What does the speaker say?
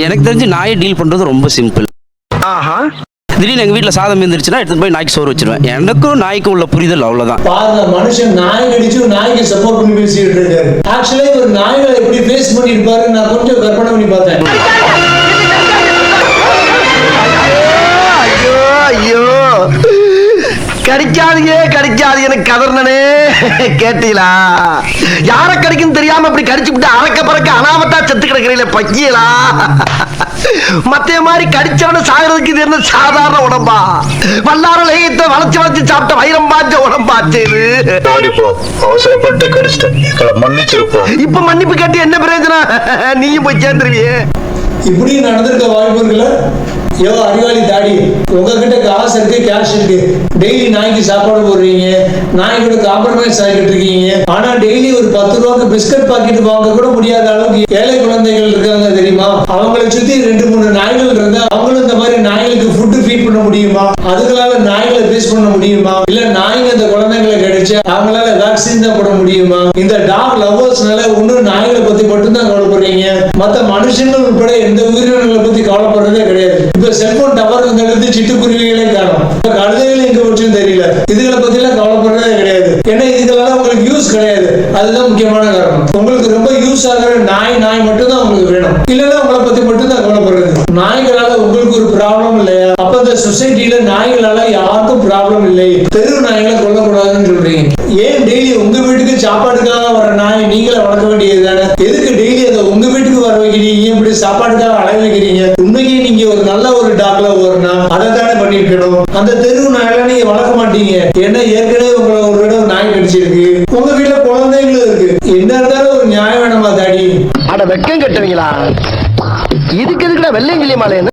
எனக்கு தெரிஞ்சு நாயை டீல் பண்றது ரொம்ப சிம்பிள். திடீர்னு எங்க வீட்டுல சாதம் இருந்துருச்சுன்னா எடுத்து போய் நாய்க்கு சோறு வச்சிருவேன். எனக்கும் நாய்க்கும் உள்ள புரிதல் அவ்வளவுதான். பாருங்க, மனுஷன் நாய் கடிச்சு நாய்க்கு சப்போர்ட் பண்ணி பேசிட்டு இருக்காரு. ஆக்சுவலா ஒரு நாய்களை எப்படி ஃபேஸ் பண்ணி இருப்பாரு நான் கொஞ்சம் கற்பனை பண்ணி பார்த்தேன். ஐயோ கடிக்காதீங்க கதர்னே கேட்டீங்களா? யார கடிக்கும் தெரியாம இப்படி கடிச்சு விட்டு அறக்க பறக்க அனாமத்தா செத்து கிடக்கிறீங்களே பக்கியலா. மத்திய மாதிரி கடிச்சவன சாகிறதுக்கு இது என்ன சாதாரண உடம்பா? வல்லார லேயத்தை வளைச்சு சாப்பிட்ட வைரம் பாஞ்ச உடம்பாச்சு. அவசரப்பட்டு கடிச்சிட்டேன், மன்னிச்சிருப்போம். இப்ப மன்னிப்பு கேட்டு என்ன பிரயோஜனம்? நீயும் போய் சேர்ந்துருவியே. இப்படி நடந்திருக்க வாய்ப்பு இருக்குல்ல. அறிவாளி தாடி, உங்ககிட்ட காசு இருக்கு, கேஷ் இருக்கு, டெய்லி நாய்க்கு சாப்பாடு போடுறீங்க, நாய் கூட காம்ப்ரமைஸ் ஆகிட்டு இருக்கீங்க. ஆனா டெய்லி ஒரு 10 ரூபாய்க்கு பிஸ்கட் பாக்கெட் வாங்க கூட முடியாத அளவுக்கு ஏழை குழந்தைகள் இருக்காங்க தெரியுமா? அவங்களை சுத்தி 2-3 நாய்கள் இருந்தா அவங்களும் இந்த மாதிரி நாய்களுக்கு ஃபுட்டு ஃபீட் பண்ண முடியுமா? அதுகளால நாய்களை ஃபேஸ் பண்ண முடியுமா? இல்ல நாய்ங்க இந்த குழந்தைங்களை கிடைச்சு அவங்களால வேக்சின் தான் போட முடியுமா? இந்த டாக் லவ்வர்ஸ்னால ஒன்னும் நாய்களை பத்தி மட்டும்தான் கவலைப்படுறீங்க. மத்த மனுஷங்கள் உட்பட எந்த உயிரினங்களை பத்தி கவலைப்படுறதே கிடையாது. இப்ப செல்போன் டவர் வந்து சிட்டுக்குருவிகளே காணும். இப்ப கழுதைகள் எங்க போச்சுன்னு தெரியல. இதுகளை பத்தி எல்லாம் கவலைப்படுறதே கிடையாது. ஏன்னா இதுகளால உங்களுக்கு யூஸ் கிடையாது. அதுதான் முக்கியமான காரணம். உங்களுக்கு ரொம்ப யூஸ் ஆகிற நாய் மட்டும் தான் உங்களுக்கு வேணும். இல்லன்னா உங்களை பத்தி மட்டும் தான் கவலைப்படுறது. நாய்களால உங்களுக்கு ஒரு ப்ராப்ளம் இல்லையா? அப்ப இந்த சொசைட்டில நாய்களால யாருக்கும் ப்ராப்ளம் இல்லை. தெரு நாய்களை கொல்லக்கூடாதுன்னு சொல்றீங்க. ஏன் டெய்லி உங்க வீட்டுக்கு சாப்பாட்டுக்காக வர நாய் நீங்களே வளர்க்க வேண்டியது தானே? எதுக்கு டெய்லி அதை உங்க வீட்டுக்கு வர வைக்கிறீங்க? இப்படி சாப்பாட்டுக்காக அலைய வைக்கிறீங்க. உண்மையே நீங்க ஒரு நல்ல ஒரு டாக்ல வரணும், அதை தானே பண்ணிருக்கணும். அந்த தெரு நாயெல்லாம் நீங்க வளர்க்க மாட்டீங்க. ஏன்னா ஏற்கனவே உங்களை ஒரு இடம் நாய் கடிச்சிருக்கு, உங்க வீட்டுல குழந்தைங்களும் இருக்கு. என்ன இருந்தாலும் ஒரு நியாயம் வேணுமா தாடி? அட வெக்கம் கட்டுவீங்களா? இதுக்கு எதுக்குடா வெள்ளையங்கிலி மாலை?